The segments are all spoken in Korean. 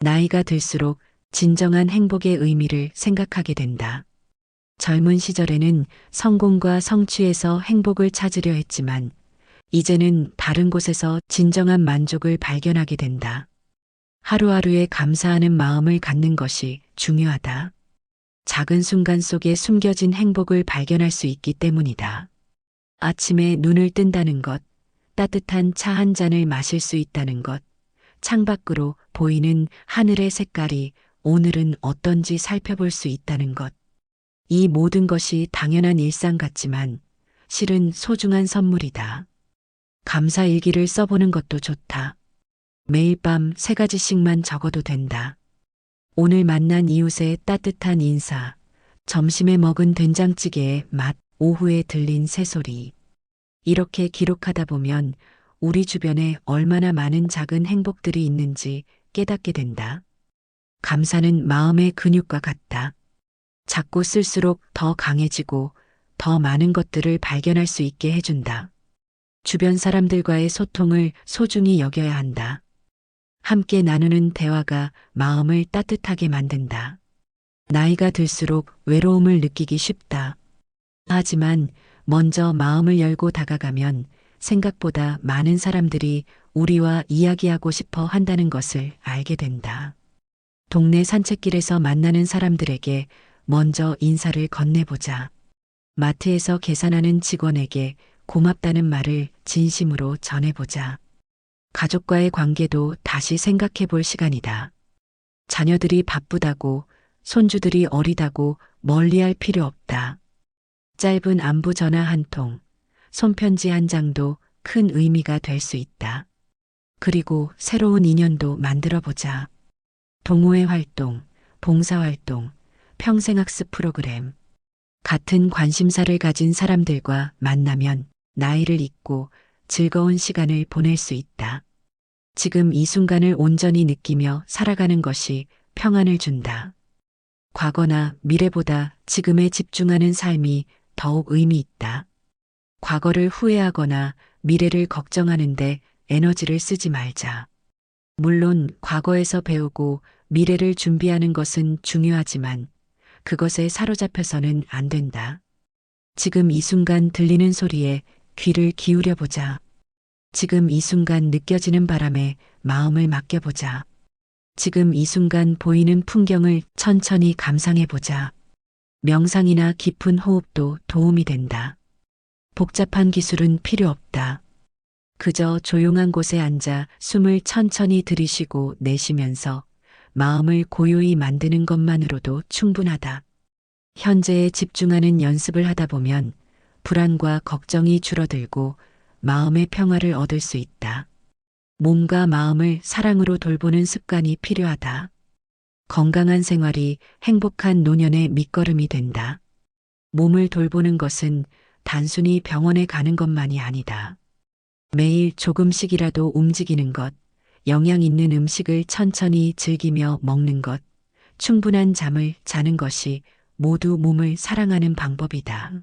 나이가 들수록 진정한 행복의 의미를 생각하게 된다. 젊은 시절에는 성공과 성취에서 행복을 찾으려 했지만 이제는 다른 곳에서 진정한 만족을 발견하게 된다. 하루하루에 감사하는 마음을 갖는 것이 중요하다. 작은 순간 속에 숨겨진 행복을 발견할 수 있기 때문이다. 아침에 눈을 뜬다는 것, 따뜻한 차 한 잔을 마실 수 있다는 것, 창밖으로 보이는 하늘의 색깔이 오늘은 어떤지 살펴볼 수 있다는 것. 이 모든 것이 당연한 일상 같지만 실은 소중한 선물이다. 감사 일기를 써보는 것도 좋다. 매일 밤 3가지씩만 적어도 된다. 오늘 만난 이웃의 따뜻한 인사, 점심에 먹은 된장찌개의 맛, 오후에 들린 새소리. 이렇게 기록하다 보면 우리 주변에 얼마나 많은 작은 행복들이 있는지 깨닫게 된다. 감사는 마음의 근육과 같다. 작고 쓸수록 더 강해지고 더 많은 것들을 발견할 수 있게 해준다. 주변 사람들과의 소통을 소중히 여겨야 한다. 함께 나누는 대화가 마음을 따뜻하게 만든다. 나이가 들수록 외로움을 느끼기 쉽다. 하지만 먼저 마음을 열고 다가가면 생각보다 많은 사람들이 우리와 이야기하고 싶어 한다는 것을 알게 된다. 동네 산책길에서 만나는 사람들에게 먼저 인사를 건네보자. 마트에서 계산하는 직원에게 고맙다는 말을 진심으로 전해보자. 가족과의 관계도 다시 생각해 볼 시간이다. 자녀들이 바쁘다고, 손주들이 어리다고 멀리할 필요 없다. 짧은 안부 전화 한 통, 손편지 한 장도 큰 의미가 될 수 있다. 그리고 새로운 인연도 만들어 보자. 동호회 활동, 봉사활동, 평생학습 프로그램. 같은 관심사를 가진 사람들과 만나면 나이를 잊고 즐거운 시간을 보낼 수 있다. 지금 이 순간을 온전히 느끼며 살아가는 것이 평안을 준다. 과거나 미래보다 지금에 집중하는 삶이 더욱 의미 있다. 과거를 후회하거나 미래를 걱정하는데 에너지를 쓰지 말자. 물론 과거에서 배우고 미래를 준비하는 것은 중요하지만 그것에 사로잡혀서는 안 된다. 지금 이 순간 들리는 소리에 귀를 기울여 보자. 지금 이 순간 느껴지는 바람에 마음을 맡겨보자. 지금 이 순간 보이는 풍경을 천천히 감상해 보자. 명상이나 깊은 호흡도 도움이 된다. 복잡한 기술은 필요 없다. 그저 조용한 곳에 앉아 숨을 천천히 들이쉬고 내쉬면서 마음을 고요히 만드는 것만으로도 충분하다. 현재에 집중하는 연습을 하다 보면 불안과 걱정이 줄어들고 마음의 평화를 얻을 수 있다. 몸과 마음을 사랑으로 돌보는 습관이 필요하다. 건강한 생활이 행복한 노년의 밑거름이 된다. 몸을 돌보는 것은 단순히 병원에 가는 것만이 아니다. 매일 조금씩이라도 움직이는 것, 영양 있는 음식을 천천히 즐기며 먹는 것, 충분한 잠을 자는 것이 모두 몸을 사랑하는 방법이다.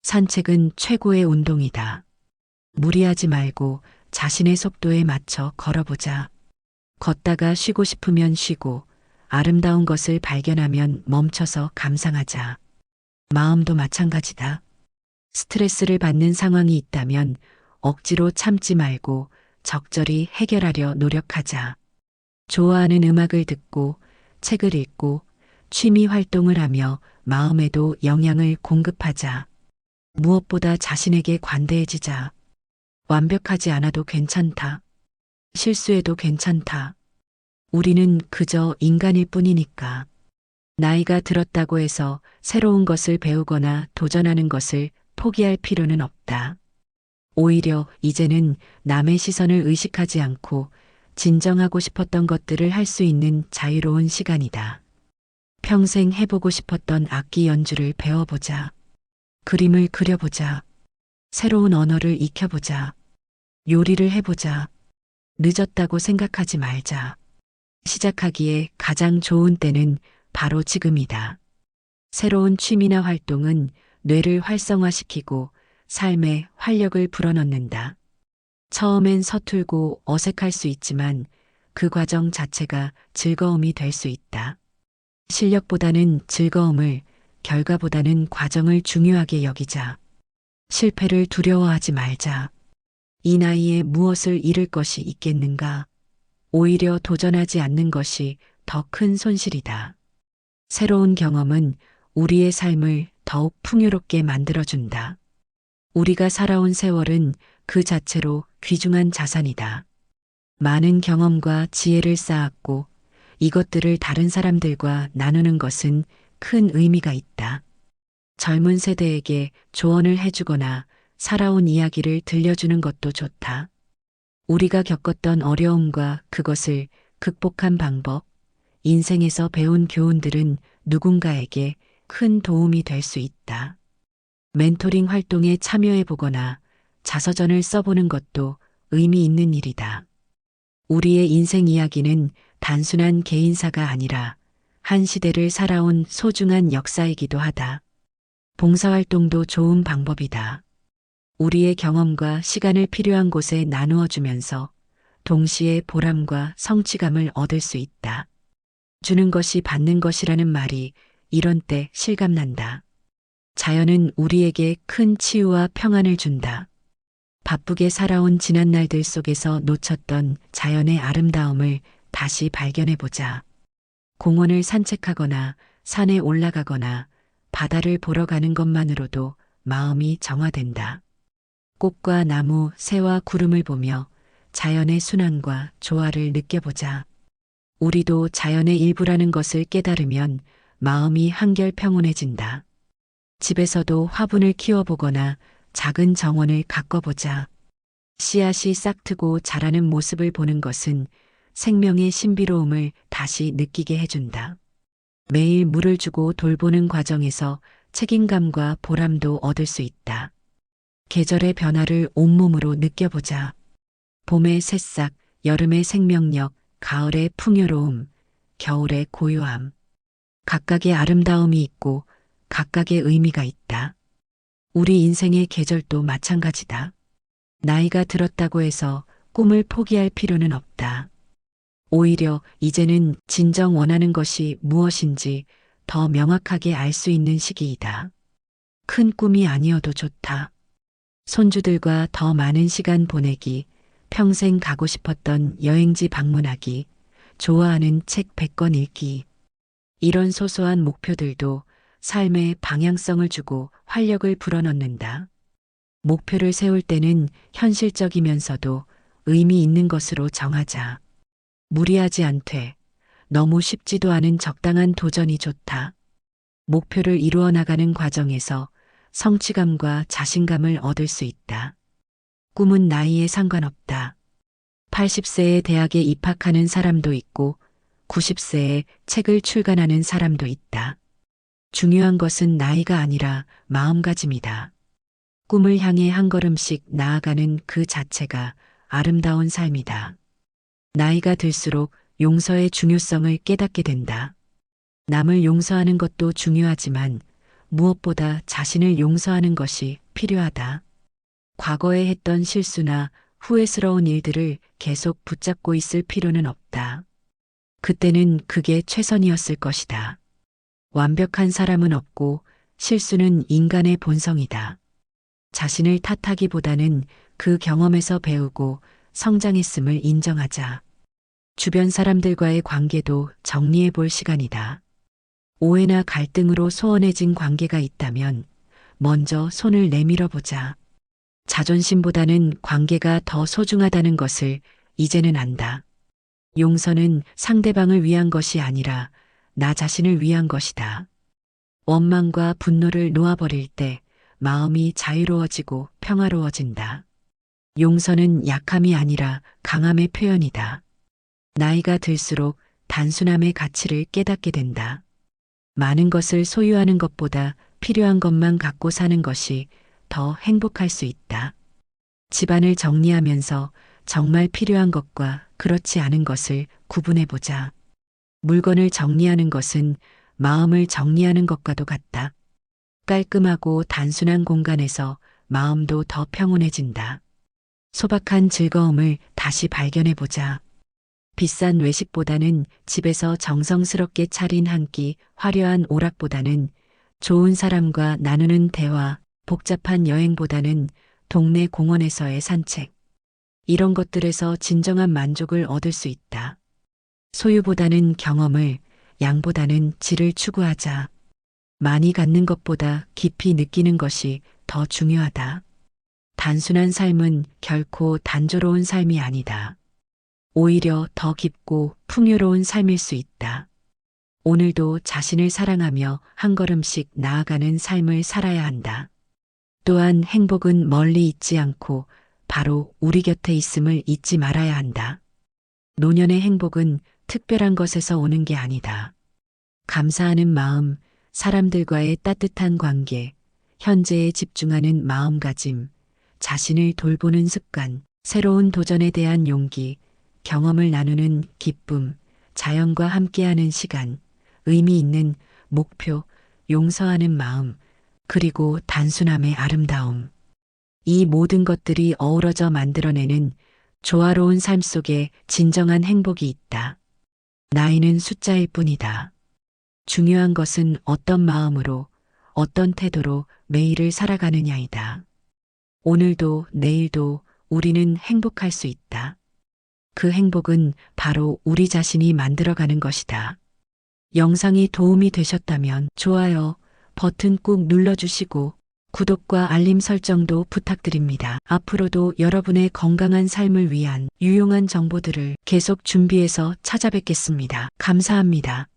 산책은 최고의 운동이다. 무리하지 말고 자신의 속도에 맞춰 걸어보자. 걷다가 쉬고 싶으면 쉬고 아름다운 것을 발견하면 멈춰서 감상하자. 마음도 마찬가지다. 스트레스를 받는 상황이 있다면 억지로 참지 말고 적절히 해결하려 노력하자. 좋아하는 음악을 듣고 책을 읽고 취미 활동을 하며 마음에도 영양을 공급하자. 무엇보다 자신에게 관대해지자. 완벽하지 않아도 괜찮다. 실수해도 괜찮다. 우리는 그저 인간일 뿐이니까. 나이가 들었다고 해서 새로운 것을 배우거나 도전하는 것을 포기할 필요는 없다. 오히려 이제는 남의 시선을 의식하지 않고 진정하고 싶었던 것들을 할 수 있는 자유로운 시간이다. 평생 해보고 싶었던 악기 연주를 배워보자. 그림을 그려보자. 새로운 언어를 익혀보자. 요리를 해보자. 늦었다고 생각하지 말자. 시작하기에 가장 좋은 때는 바로 지금이다. 새로운 취미나 활동은 뇌를 활성화시키고 삶에 활력을 불어넣는다. 처음엔 서툴고 어색할 수 있지만 그 과정 자체가 즐거움이 될 수 있다. 실력보다는 즐거움을, 결과보다는 과정을 중요하게 여기자. 실패를 두려워하지 말자. 이 나이에 무엇을 잃을 것이 있겠는가? 오히려 도전하지 않는 것이 더 큰 손실이다. 새로운 경험은 우리의 삶을 더욱 풍요롭게 만들어준다. 우리가 살아온 세월은 그 자체로 귀중한 자산이다. 많은 경험과 지혜를 쌓았고 이것들을 다른 사람들과 나누는 것은 큰 의미가 있다. 젊은 세대에게 조언을 해주거나 살아온 이야기를 들려주는 것도 좋다. 우리가 겪었던 어려움과 그것을 극복한 방법, 인생에서 배운 교훈들은 누군가에게 큰 도움이 될 수 있다. 멘토링 활동에 참여해 보거나 자서전을 써보는 것도 의미 있는 일이다. 우리의 인생 이야기는 단순한 개인사가 아니라 한 시대를 살아온 소중한 역사이기도 하다. 봉사활동도 좋은 방법이다. 우리의 경험과 시간을 필요한 곳에 나누어 주면서 동시에 보람과 성취감을 얻을 수 있다. 주는 것이 받는 것이라는 말이 이런 때 실감난다. 자연은 우리에게 큰 치유와 평안을 준다. 바쁘게 살아온 지난 날들 속에서 놓쳤던 자연의 아름다움을 다시 발견해보자. 공원을 산책하거나 산에 올라가거나 바다를 보러 가는 것만으로도 마음이 정화된다. 꽃과 나무, 새와 구름을 보며 자연의 순환과 조화를 느껴보자. 우리도 자연의 일부라는 것을 깨달으면 마음이 한결 평온해진다. 집에서도 화분을 키워보거나 작은 정원을 가꿔보자. 씨앗이 싹트고 자라는 모습을 보는 것은 생명의 신비로움을 다시 느끼게 해준다. 매일 물을 주고 돌보는 과정에서 책임감과 보람도 얻을 수 있다. 계절의 변화를 온몸으로 느껴보자. 봄의 새싹, 여름의 생명력, 가을의 풍요로움, 겨울의 고요함. 각각의 아름다움이 있고 각각의 의미가 있다. 우리 인생의 계절도 마찬가지다. 나이가 들었다고 해서 꿈을 포기할 필요는 없다. 오히려 이제는 진정 원하는 것이 무엇인지 더 명확하게 알 수 있는 시기이다. 큰 꿈이 아니어도 좋다. 손주들과 더 많은 시간 보내기, 평생 가고 싶었던 여행지 방문하기, 좋아하는 책 100권 읽기. 이런 소소한 목표들도 삶에 방향성을 주고 활력을 불어넣는다. 목표를 세울 때는 현실적이면서도 의미 있는 것으로 정하자. 무리하지 않되 너무 쉽지도 않은 적당한 도전이 좋다. 목표를 이루어 나가는 과정에서 성취감과 자신감을 얻을 수 있다. 꿈은 나이에 상관없다. 80세에 대학에 입학하는 사람도 있고 90세에 책을 출간하는 사람도 있다. 중요한 것은 나이가 아니라 마음가짐이다. 꿈을 향해 한 걸음씩 나아가는 그 자체가 아름다운 삶이다. 나이가 들수록 용서의 중요성을 깨닫게 된다. 남을 용서하는 것도 중요하지만 무엇보다 자신을 용서하는 것이 필요하다. 과거에 했던 실수나 후회스러운 일들을 계속 붙잡고 있을 필요는 없다. 그때는 그게 최선이었을 것이다. 완벽한 사람은 없고 실수는 인간의 본성이다. 자신을 탓하기보다는 그 경험에서 배우고 성장했음을 인정하자. 주변 사람들과의 관계도 정리해 볼 시간이다. 오해나 갈등으로 소원해진 관계가 있다면 먼저 손을 내밀어 보자. 자존심보다는 관계가 더 소중하다는 것을 이제는 안다. 용서는 상대방을 위한 것이 아니라 나 자신을 위한 것이다. 원망과 분노를 놓아버릴 때 마음이 자유로워지고 평화로워진다. 용서는 약함이 아니라 강함의 표현이다. 나이가 들수록 단순함의 가치를 깨닫게 된다. 많은 것을 소유하는 것보다 필요한 것만 갖고 사는 것이 더 행복할 수 있다. 집안을 정리하면서 정말 필요한 것과 그렇지 않은 것을 구분해 보자. 물건을 정리하는 것은 마음을 정리하는 것과도 같다. 깔끔하고 단순한 공간에서 마음도 더 평온해진다. 소박한 즐거움을 다시 발견해 보자. 비싼 외식보다는 집에서 정성스럽게 차린 한 끼, 화려한 오락보다는 좋은 사람과 나누는 대화, 복잡한 여행보다는 동네 공원에서의 산책. 이런 것들에서 진정한 만족을 얻을 수 있다. 소유보다는 경험을, 양보다는 질을 추구하자. 많이 갖는 것보다 깊이 느끼는 것이 더 중요하다. 단순한 삶은 결코 단조로운 삶이 아니다. 오히려 더 깊고 풍요로운 삶일 수 있다. 오늘도 자신을 사랑하며 한 걸음씩 나아가는 삶을 살아야 한다. 또한 행복은 멀리 있지 않고 바로 우리 곁에 있음을 잊지 말아야 한다. 노년의 행복은 특별한 것에서 오는 게 아니다. 감사하는 마음, 사람들과의 따뜻한 관계, 현재에 집중하는 마음가짐, 자신을 돌보는 습관, 새로운 도전에 대한 용기, 경험을 나누는 기쁨, 자연과 함께하는 시간, 의미 있는 목표, 용서하는 마음, 그리고 단순함의 아름다움. 이 모든 것들이 어우러져 만들어내는 조화로운 삶 속에 진정한 행복이 있다. 나이는 숫자일 뿐이다. 중요한 것은 어떤 마음으로, 어떤 태도로 매일을 살아가느냐이다. 오늘도 내일도 우리는 행복할 수 있다. 그 행복은 바로 우리 자신이 만들어가는 것이다. 영상이 도움이 되셨다면 좋아요 버튼 꾹 눌러주시고 구독과 알림 설정도 부탁드립니다. 앞으로도 여러분의 건강한 삶을 위한 유용한 정보들을 계속 준비해서 찾아뵙겠습니다. 감사합니다.